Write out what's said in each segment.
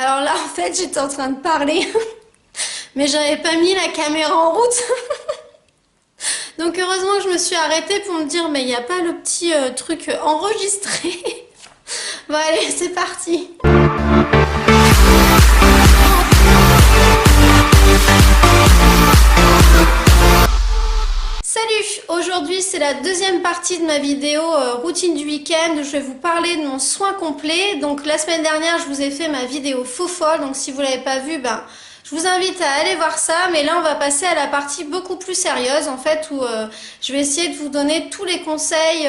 Alors là, en fait, j'étais en train de parler, mais j'avais pas mis la caméra en route. Donc heureusement que je me suis arrêtée pour me dire, mais il n'y a pas le petit truc enregistré. Bon allez, c'est parti. Salut! Aujourd'hui c'est la deuxième partie de ma vidéo routine du week-end où je vais vous parler de mon soin complet. Donc la semaine dernière je vous ai fait ma vidéo faux folle, donc si vous ne l'avez pas vue, je vous invite à aller voir ça. Mais là on va passer à la partie beaucoup plus sérieuse en fait où je vais essayer de vous donner tous les conseils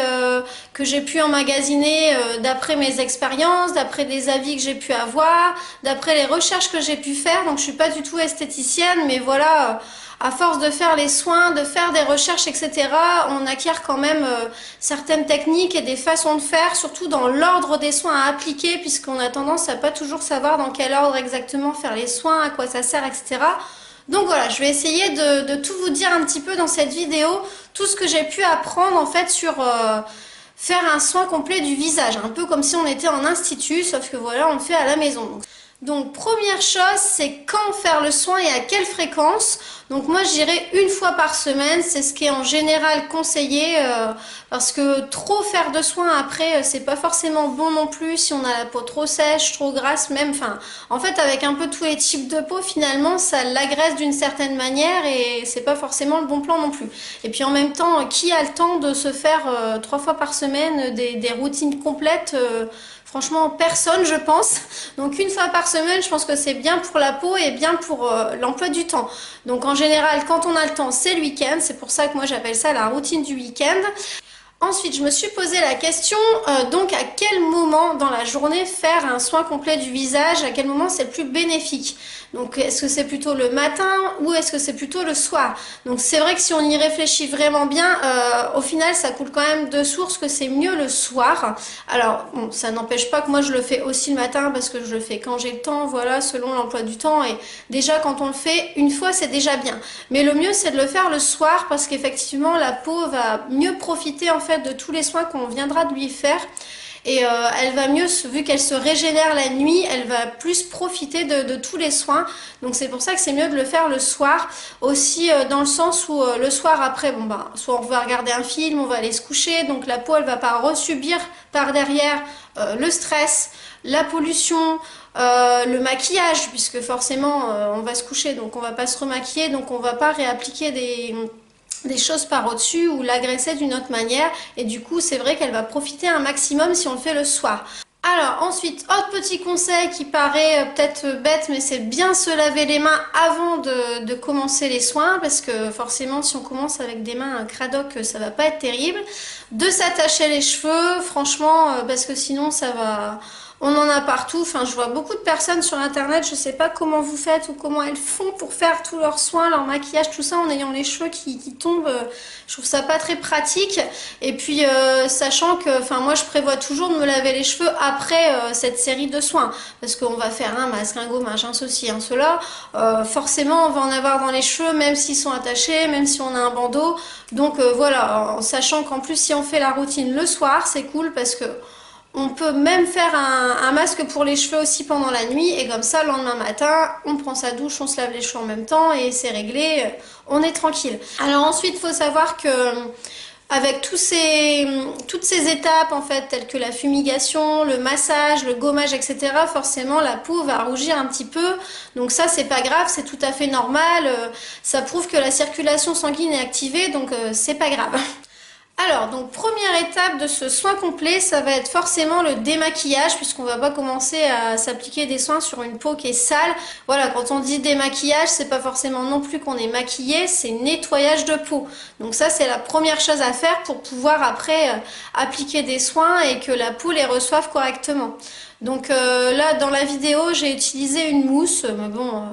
que j'ai pu emmagasiner d'après mes expériences, d'après des avis que j'ai pu avoir, d'après les recherches que j'ai pu faire. Donc je suis pas du tout esthéticienne, mais voilà... à force de faire les soins, de faire des recherches, etc., on acquiert quand même certaines techniques et des façons de faire, surtout dans l'ordre des soins à appliquer, puisqu'on a tendance à pas toujours savoir dans quel ordre exactement faire les soins, à quoi ça sert, etc. Donc voilà, je vais essayer de tout vous dire un petit peu dans cette vidéo, tout ce que j'ai pu apprendre en fait sur... faire un soin complet du visage, un peu comme si on était en institut, sauf que voilà, on le fait à la maison. Donc première chose, c'est quand faire le soin et à quelle fréquence. Donc moi je dirais une fois par semaine, c'est ce qui est en général conseillé parce que trop faire de soins après c'est pas forcément bon non plus si on a la peau trop sèche, trop grasse même. Enfin, en fait avec un peu tous les types de peau finalement ça l'agresse d'une certaine manière et c'est pas forcément le bon plan non plus. Et puis en même temps, qui a le temps de se faire 3 fois par semaine des routines complètes franchement, personne, je pense. Donc, une fois par semaine, je pense que c'est bien pour la peau et bien pour l'emploi du temps. Donc, en général, quand on a le temps, c'est le week-end. C'est pour ça que moi, j'appelle ça la routine du week-end. Ensuite, je me suis posé la question, donc à quel moment dans la journée faire un soin complet du visage, à quel moment c'est le plus bénéfique. Donc est-ce que c'est plutôt le matin ou est-ce que c'est plutôt le soir? Donc c'est vrai que si on y réfléchit vraiment bien, au final ça coule quand même de source que c'est mieux le soir. Alors bon, ça n'empêche pas que moi je le fais aussi le matin parce que je le fais quand j'ai le temps, voilà, selon l'emploi du temps. Et déjà quand on le fait une fois c'est déjà bien. Mais le mieux c'est de le faire le soir parce qu'effectivement la peau va mieux profiter en fait de tous les soins qu'on viendra de lui faire et elle va mieux, vu qu'elle se régénère la nuit, elle va plus profiter de tous les soins. Donc c'est pour ça que c'est mieux de le faire le soir aussi dans le sens où le soir après, soit on va regarder un film, on va aller se coucher, donc la peau elle va pas resubir par derrière le stress, la pollution, le maquillage, puisque forcément on va se coucher, donc on va pas se remaquiller, donc on va pas réappliquer des choses par au-dessus ou l'agresser d'une autre manière et du coup c'est vrai qu'elle va profiter un maximum si on le fait le soir. Alors ensuite, autre petit conseil qui paraît peut-être bête mais c'est bien se laver les mains avant de commencer les soins parce que forcément si on commence avec des mains cradoc ça va pas être terrible. De s'attacher les cheveux franchement parce que sinon ça va... On en a partout, enfin je vois beaucoup de personnes sur internet, je sais pas comment vous faites ou comment elles font pour faire tous leurs soins, leur maquillage, tout ça en ayant les cheveux qui tombent, je trouve ça pas très pratique. Et puis sachant que, enfin moi je prévois toujours de me laver les cheveux après cette série de soins, parce qu'on va faire un masque, un gommage, un ceci, un cela, forcément on va en avoir dans les cheveux même s'ils sont attachés, même si on a un bandeau. Donc voilà, en sachant qu'en plus si on fait la routine le soir, c'est cool parce que on peut même faire un masque pour les cheveux aussi pendant la nuit et comme ça le lendemain matin on prend sa douche, on se lave les cheveux en même temps et c'est réglé, on est tranquille. Alors ensuite il faut savoir que avec toutes ces étapes en fait telles que la fumigation, le massage, le gommage, etc., forcément la peau va rougir un petit peu, donc ça c'est pas grave, c'est tout à fait normal, ça prouve que la circulation sanguine est activée, donc c'est pas grave. Alors, donc première étape de ce soin complet, ça va être forcément le démaquillage puisqu'on va pas commencer à s'appliquer des soins sur une peau qui est sale. Voilà, quand on dit démaquillage, c'est pas forcément non plus qu'on est maquillé, c'est nettoyage de peau. Donc ça, c'est la première chose à faire pour pouvoir après appliquer des soins et que la peau les reçoive correctement. Donc là, dans la vidéo, j'ai utilisé une mousse, mais bon...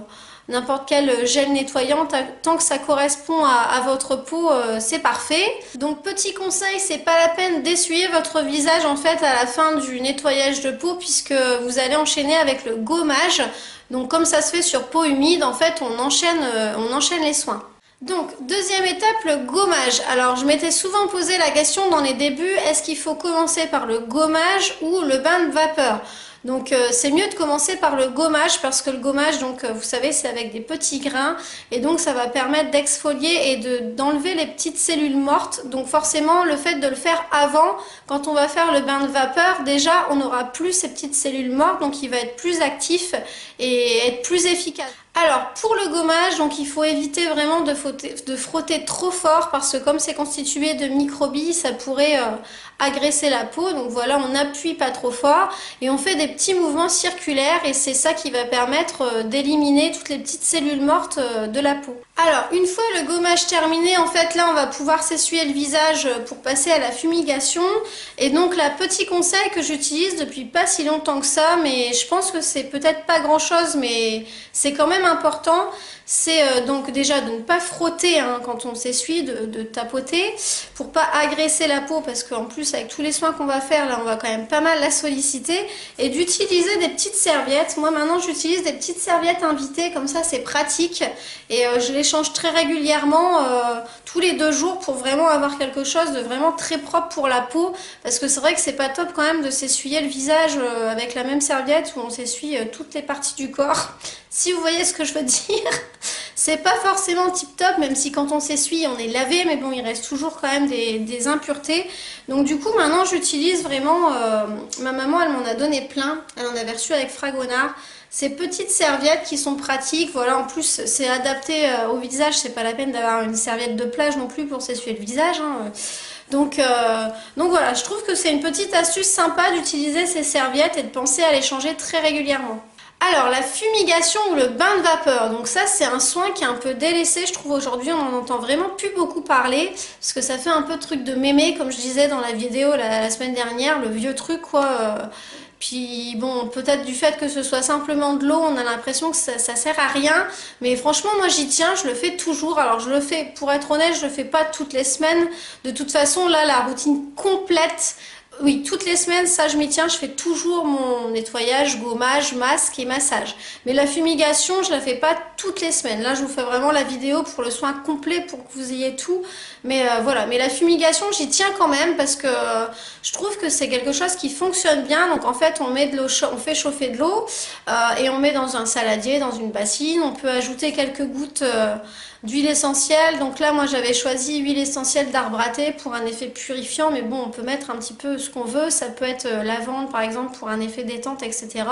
n'importe quel gel nettoyant, tant que ça correspond à votre peau, c'est parfait. Donc petit conseil, c'est pas la peine d'essuyer votre visage en fait à la fin du nettoyage de peau puisque vous allez enchaîner avec le gommage. Donc comme ça se fait sur peau humide, en fait on enchaîne les soins. Donc, deuxième étape, le gommage. Alors, je m'étais souvent posé la question dans les débuts, est-ce qu'il faut commencer par le gommage ou le bain de vapeur? Donc c'est mieux de commencer par le gommage parce que le gommage, donc vous savez, c'est avec des petits grains et donc ça va permettre d'exfolier et d'enlever les petites cellules mortes. Donc forcément, le fait de le faire avant, quand on va faire le bain de vapeur, déjà on n'aura plus ces petites cellules mortes, donc il va être plus actif et être plus efficace. Alors pour le gommage, donc il faut éviter vraiment de frotter trop fort parce que comme c'est constitué de microbilles, ça pourrait agresser la peau. Donc voilà, on n'appuie pas trop fort et on fait des petits mouvements circulaires et c'est ça qui va permettre d'éliminer toutes les petites cellules mortes de la peau. Alors une fois le gommage terminé, en fait là on va pouvoir s'essuyer le visage pour passer à la fumigation. Et donc là, petit conseil que j'utilise depuis pas si longtemps que ça, mais je pense que c'est peut-être pas grand chose, mais c'est quand même important, c'est donc déjà de ne pas frotter hein, quand on s'essuie, de tapoter pour pas agresser la peau parce qu'en plus avec tous les soins qu'on va faire là on va quand même pas mal la solliciter et d'utiliser des petites serviettes. Moi maintenant j'utilise des petites serviettes invitées comme ça c'est pratique et je les change très régulièrement tous les 2 jours pour vraiment avoir quelque chose de vraiment très propre pour la peau parce que c'est vrai que c'est pas top quand même de s'essuyer le visage avec la même serviette où on s'essuie toutes les parties du corps. Si vous voyez ce que je veux dire, c'est pas forcément tip top, même si quand on s'essuie on est lavé, mais bon il reste toujours quand même des impuretés. Donc du coup maintenant j'utilise vraiment, ma maman elle m'en a donné plein, elle en avait reçu avec Fragonard. Ces petites serviettes qui sont pratiques, voilà, en plus c'est adapté au visage, c'est pas la peine d'avoir une serviette de plage non plus pour s'essuyer le visage. Hein. Donc voilà, je trouve que c'est une petite astuce sympa d'utiliser ces serviettes et de penser à les changer très régulièrement. Alors la fumigation ou le bain de vapeur, donc ça c'est un soin qui est un peu délaissé, je trouve aujourd'hui on en entend vraiment plus beaucoup parler parce que ça fait un peu truc de mémé comme je disais dans la vidéo la semaine dernière, le vieux truc quoi. Puis bon, peut-être du fait que ce soit simplement de l'eau, on a l'impression que ça sert à rien. Mais franchement, moi j'y tiens, je le fais toujours. Alors je le fais, pour être honnête, je le fais pas toutes les semaines. De toute façon, là, la routine complète, oui, toutes les semaines, ça je m'y tiens. Je fais toujours mon nettoyage, gommage, masque et massage. Mais la fumigation, je la fais pas toutes les semaines. Là, je vous fais vraiment la vidéo pour le soin complet, pour que vous ayez tout. Mais voilà, mais la fumigation, j'y tiens quand même parce que je trouve que c'est quelque chose qui fonctionne bien. Donc en fait, on met de l'eau, on fait chauffer de l'eau et on met dans un saladier, dans une bassine. On peut ajouter quelques gouttes d'huile essentielle. Donc là, moi, j'avais choisi huile essentielle d'arbre à thé pour un effet purifiant. Mais bon, on peut mettre un petit peu ce qu'on veut. Ça peut être lavande, par exemple, pour un effet détente, etc.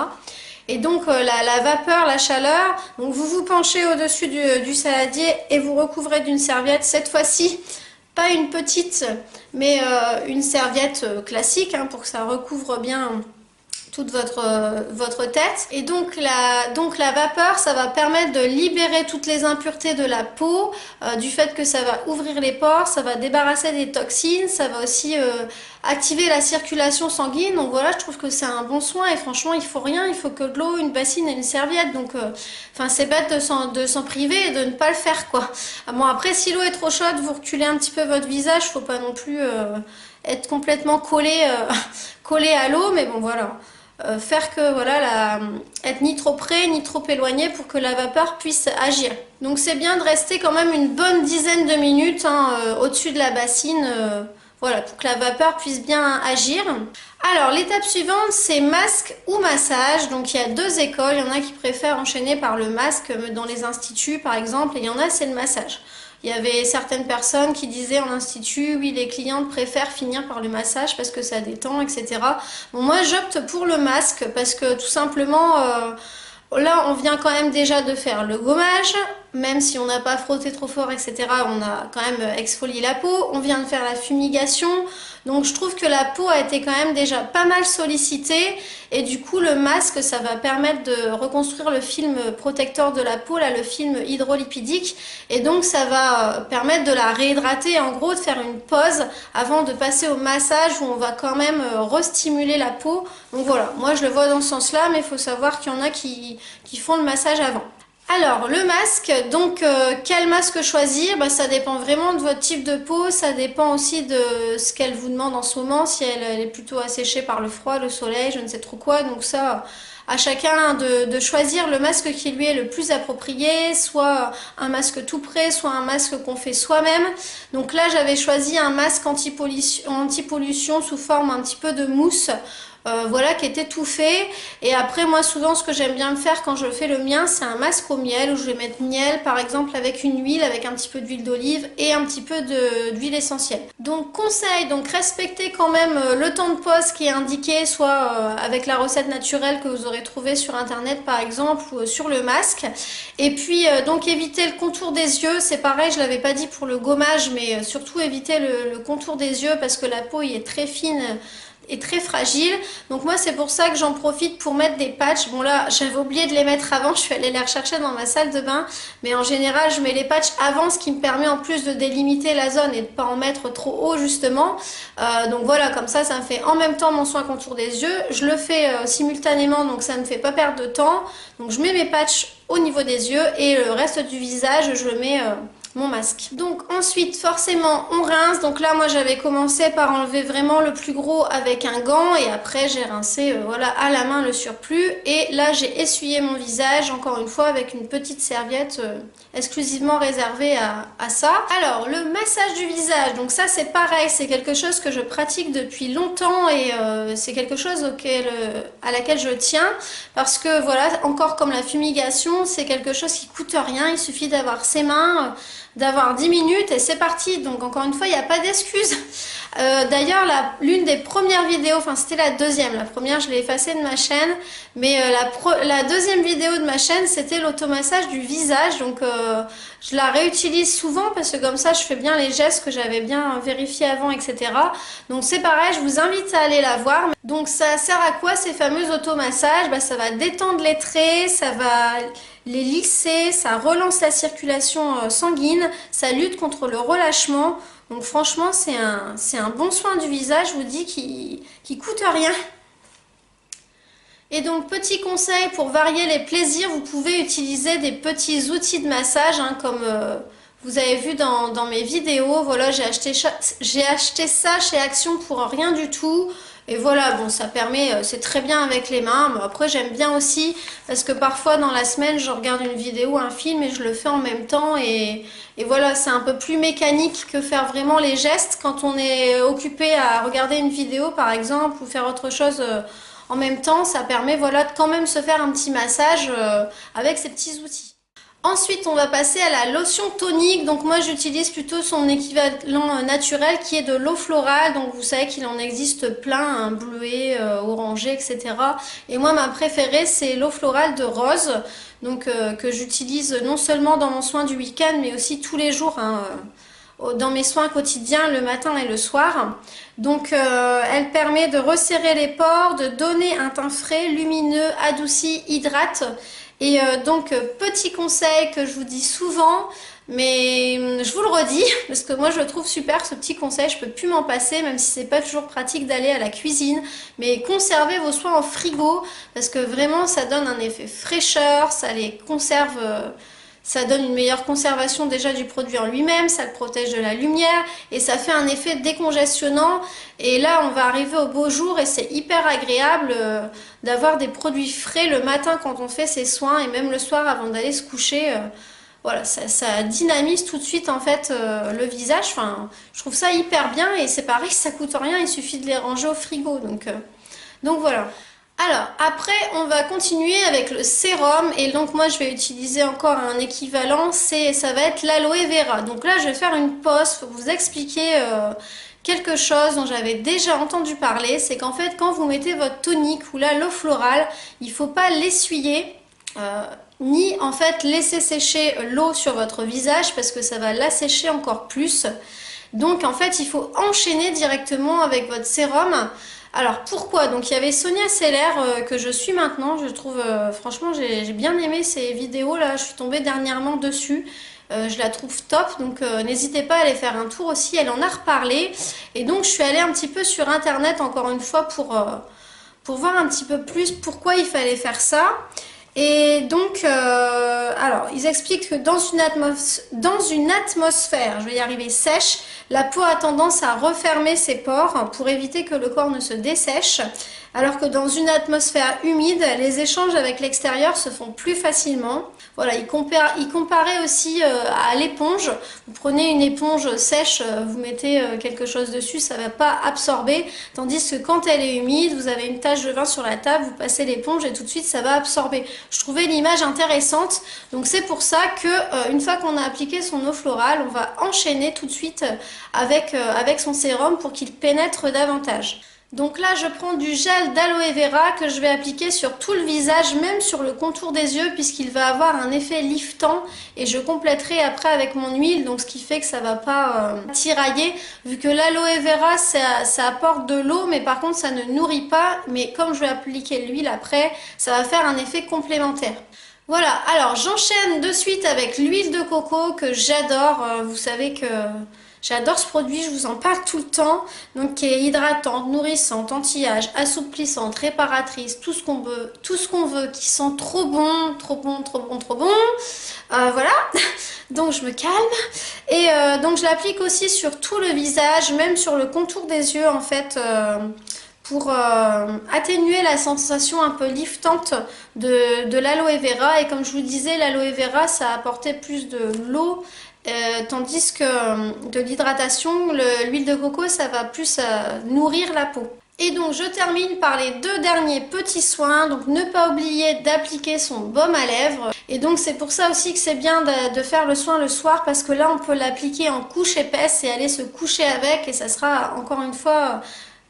Et donc la vapeur, la chaleur, donc vous vous penchez au-dessus du saladier et vous recouvrez d'une serviette, cette fois-ci pas une petite mais une serviette classique hein, pour que ça recouvre bien toute votre tête. Et donc la vapeur, ça va permettre de libérer toutes les impuretés de la peau, du fait que ça va ouvrir les pores, ça va débarrasser des toxines, ça va aussi activer la circulation sanguine. Donc voilà, je trouve que c'est un bon soin et franchement il faut rien, il faut que de l'eau, une bassine et une serviette. Donc enfin c'est bête de s'en priver et de ne pas le faire quoi. Bon après si l'eau est trop chaude, vous reculez un petit peu votre visage, faut pas non plus être complètement collé à l'eau, mais bon voilà. Faire que voilà être ni trop près ni trop éloigné pour que la vapeur puisse agir. Donc c'est bien de rester quand même une bonne dizaine de minutes hein, au-dessus de la bassine voilà, pour que la vapeur puisse bien agir. Alors l'étape suivante c'est masque ou massage. Donc il y a 2 écoles, il y en a qui préfèrent enchaîner par le masque dans les instituts par exemple et il y en a c'est le massage. Il y avait certaines personnes qui disaient en institut, oui, les clientes préfèrent finir par le massage parce que ça détend, etc. Bon, moi, j'opte pour le masque parce que tout simplement, là, on vient quand même déjà de faire le gommage, même si on n'a pas frotté trop fort, etc. On a quand même exfolié la peau. On vient de faire la fumigation. Donc, je trouve que la peau a été quand même déjà pas mal sollicitée. Et du coup, le masque, ça va permettre de reconstruire le film protecteur de la peau, là, le film hydrolipidique. Et donc, ça va permettre de la réhydrater, en gros, de faire une pause avant de passer au massage où on va quand même restimuler la peau. Donc voilà, moi, je le vois dans ce sens-là, mais il faut savoir qu'il y en a qui font le massage avant. Alors le masque, donc quel masque choisir? Ça dépend vraiment de votre type de peau, ça dépend aussi de ce qu'elle vous demande en ce moment, si elle est plutôt asséchée par le froid, le soleil, je ne sais trop quoi, donc ça à chacun de choisir le masque qui lui est le plus approprié, soit un masque tout prêt, soit un masque qu'on fait soi-même. Donc là j'avais choisi un masque anti-pollution sous forme un petit peu de mousse. voilà, qui est étouffé. Et après moi souvent ce que j'aime bien me faire quand je fais le mien, c'est un masque au miel où je vais mettre miel par exemple avec une huile, avec un petit peu d'huile d'olive et un petit peu d'huile essentielle. Donc conseil, donc respectez quand même le temps de pose qui est indiqué, soit avec la recette naturelle que vous aurez trouvée sur internet par exemple, ou sur le masque. Et puis donc évitez le contour des yeux, c'est pareil, je l'avais pas dit pour le gommage, mais surtout évitez le contour des yeux parce que la peau y est très fine et très fragile. Donc moi c'est pour ça que j'en profite pour mettre des patchs. Bon là j'avais oublié de les mettre avant, je suis allée les rechercher dans ma salle de bain, mais en général je mets les patchs avant, ce qui me permet en plus de délimiter la zone et de pas en mettre trop haut justement. Donc voilà, comme ça me fait en même temps mon soin contour des yeux, je le fais simultanément, donc ça ne me fait pas perdre de temps. Donc je mets mes patchs au niveau des yeux et le reste du visage je le mets mon masque. Donc ensuite forcément on rince. Donc là moi j'avais commencé par enlever vraiment le plus gros avec un gant et après j'ai rincé voilà à la main le surplus. Et là j'ai essuyé mon visage encore une fois avec une petite serviette exclusivement réservée à ça. Alors le massage du visage, donc ça c'est pareil, c'est quelque chose que je pratique depuis longtemps et c'est quelque chose à laquelle je tiens parce que voilà, encore comme la fumigation, c'est quelque chose qui coûte rien, il suffit d'avoir ses mains, d'avoir 10 minutes et c'est parti. Donc encore une fois il n'y a pas d'excuse. D'ailleurs l'une des premières vidéos, enfin c'était la deuxième, la première je l'ai effacée de ma chaîne, mais la deuxième vidéo de ma chaîne c'était l'automassage du visage. Donc je la réutilise souvent parce que comme ça je fais bien les gestes que j'avais bien vérifiés avant, etc. Donc c'est pareil, je vous invite à aller la voir. Donc ça sert à quoi ces fameux automassages? Ça va détendre les traits, ça va les lisser, ça relance la circulation sanguine, ça lutte contre le relâchement. Donc franchement c'est un bon soin du visage, je vous dis, qui coûte rien. Et donc petit conseil pour varier les plaisirs, vous pouvez utiliser des petits outils de massage comme vous avez vu dans mes vidéos. Voilà, j'ai acheté ça chez Action pour rien du tout. Et voilà, bon, ça permet, c'est très bien avec les mains. Mais après, j'aime bien aussi parce que parfois dans la semaine, je regarde une vidéo, un film et je le fais en même temps. Et voilà, c'est un peu plus mécanique que faire vraiment les gestes quand on est occupé à regarder une vidéo par exemple ou faire autre chose en même temps. Ça permet voilà, de quand même se faire un petit massage avec ces petits outils. Ensuite, on va passer à la lotion tonique. Donc moi, j'utilise plutôt son équivalent naturel qui est de l'eau florale. Donc vous savez qu'il en existe plein, bleuet, orangé, etc. Et moi, ma préférée, c'est l'eau florale de rose. Donc que j'utilise non seulement dans mon soin du week-end, mais aussi tous les jours dans mes soins quotidiens, le matin et le soir. Donc elle permet de resserrer les pores, de donner un teint frais, lumineux, adouci, hydrate. Et donc petit conseil que je vous dis souvent, mais je vous le redis parce que moi je le trouve super ce petit conseil, je peux plus m'en passer, même si c'est pas toujours pratique d'aller à la cuisine, mais conservez vos soins en frigo parce que vraiment ça donne un effet fraîcheur, ça les conserve, ça donne une meilleure conservation déjà du produit en lui-même, ça le protège de la lumière et ça fait un effet décongestionnant. Et là on va arriver au beau jour et c'est hyper agréable d'avoir des produits frais le matin quand on fait ses soins et même le soir avant d'aller se coucher. Voilà, ça dynamise tout de suite en fait le visage. Enfin, je trouve ça hyper bien et c'est pareil, ça coûte rien, il suffit de les ranger au frigo. Donc voilà. Alors après on va continuer avec le sérum et donc moi je vais utiliser encore un équivalent, ça va être l'aloe vera. Donc là je vais faire une pause pour vous expliquer quelque chose dont j'avais déjà entendu parler. C'est qu'en fait quand vous mettez votre tonique ou l'eau florale, il ne faut pas l'essuyer ni en fait laisser sécher l'eau sur votre visage parce que ça va l'assécher encore plus. Donc en fait il faut enchaîner directement avec votre sérum. Alors pourquoi? Donc il y avait Sonia Seller que je suis maintenant, je trouve franchement j'ai bien aimé ses vidéos là, je suis tombée dernièrement dessus, je la trouve top, donc n'hésitez pas à aller faire un tour aussi, elle en a reparlé. Et donc je suis allée un petit peu sur internet encore une fois pour voir un petit peu plus pourquoi il fallait faire ça. Et donc, alors, ils expliquent que dans une atmosphère, je vais y arriver, sèche, la peau a tendance à refermer ses pores pour éviter que le corps ne se dessèche. Alors que dans une atmosphère humide, les échanges avec l'extérieur se font plus facilement. Voilà, il comparait aussi à l'éponge. Vous prenez une éponge sèche, vous mettez quelque chose dessus, ça ne va pas absorber. Tandis que quand elle est humide, vous avez une tache de vin sur la table, vous passez l'éponge et tout de suite ça va absorber. Je trouvais l'image intéressante. Donc c'est pour ça que une fois qu'on a appliqué son eau florale, on va enchaîner tout de suite avec son sérum pour qu'il pénètre davantage. Donc là, je prends du gel d'aloe vera que je vais appliquer sur tout le visage, même sur le contour des yeux, puisqu'il va avoir un effet liftant. Et je compléterai après avec mon huile, donc ce qui fait que ça va pas tirailler. Vu que l'aloe vera, ça apporte de l'eau, mais par contre, ça ne nourrit pas. Mais comme je vais appliquer l'huile après, ça va faire un effet complémentaire. Voilà, alors j'enchaîne de suite avec l'huile de coco que j'adore. Vous savez que j'adore ce produit, je vous en parle tout le temps. Donc qui est hydratante, nourrissante, anti-âge, assouplissante, réparatrice, tout ce qu'on veut, qui sent trop bon, trop bon, trop bon, trop bon. Voilà, donc je me calme. Et donc je l'applique aussi sur tout le visage, même sur le contour des yeux en fait. Pour atténuer la sensation un peu liftante de l'aloe vera. Et comme je vous disais, l'aloe vera, ça apportait plus de l'eau, tandis que de l'hydratation, l'huile de coco, ça va plus nourrir la peau. Et donc je termine par les deux derniers petits soins. Donc ne pas oublier d'appliquer son baume à lèvres. Et donc c'est pour ça aussi que c'est bien de faire le soin le soir, parce que là on peut l'appliquer en couche épaisse et aller se coucher avec, et ça sera encore une fois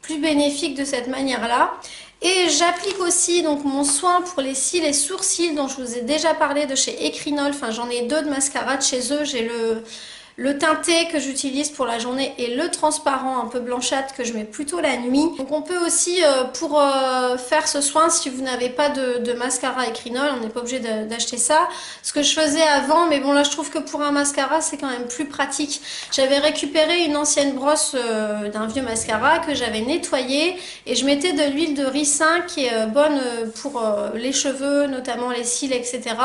plus bénéfique de cette manière-là. Et j'applique aussi donc mon soin pour les cils et sourcils dont je vous ai déjà parlé de chez Ecrinol. Enfin, j'en ai deux de mascara de chez eux. J'ai le teinté que j'utilise pour la journée et le transparent un peu blanchâtre que je mets plutôt la nuit. Donc on peut aussi pour faire ce soin, si vous n'avez pas de mascara Ecrinol, on n'est pas obligé d'acheter ça. Ce que je faisais avant, mais bon là je trouve que pour un mascara c'est quand même plus pratique. J'avais récupéré une ancienne brosse d'un vieux mascara que j'avais nettoyé et je mettais de l'huile de ricin qui est bonne pour les cheveux, notamment les cils, etc.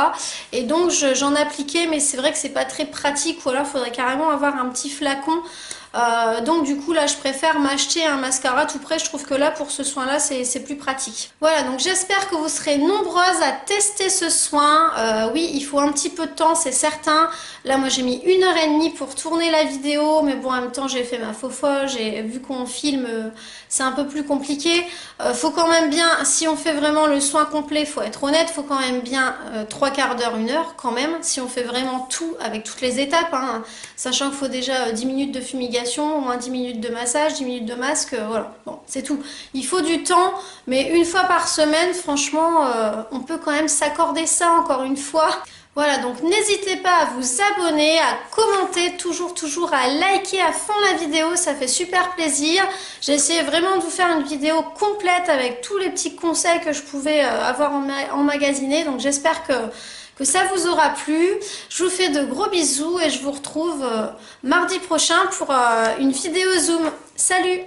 Et donc j'en appliquais, mais c'est vrai que c'est pas très pratique, ou alors il faudrait carrément avoir un petit flacon. Donc du coup là je préfère m'acheter un mascara tout prêt. Je trouve que là pour ce soin là c'est plus pratique. Voilà, donc j'espère que vous serez nombreuses à tester ce soin. Oui, il faut un petit peu de temps, c'est certain. Là moi j'ai mis 1h30 pour tourner la vidéo, mais bon en même temps j'ai fait ma faux folle, j'ai vu qu'on filme, c'est un peu plus compliqué. Faut quand même bien, si on fait vraiment le soin complet, faut être honnête, faut quand même bien 3/4 d'heure, 1 heure quand même, si on fait vraiment tout avec toutes les étapes, hein, sachant qu'il faut déjà 10 minutes de fumigation, au moins 10 minutes de massage, 10 minutes de masque, voilà, bon, c'est tout. Il faut du temps, mais une fois par semaine, franchement, on peut quand même s'accorder ça encore une fois. Voilà, donc n'hésitez pas à vous abonner, à commenter, toujours à liker à fond la vidéo, ça fait super plaisir. J'ai essayé vraiment de vous faire une vidéo complète avec tous les petits conseils que je pouvais avoir emmagasinés, donc j'espère que ça vous aura plu. Je vous fais de gros bisous et je vous retrouve mardi prochain pour une vidéo Zoom. Salut!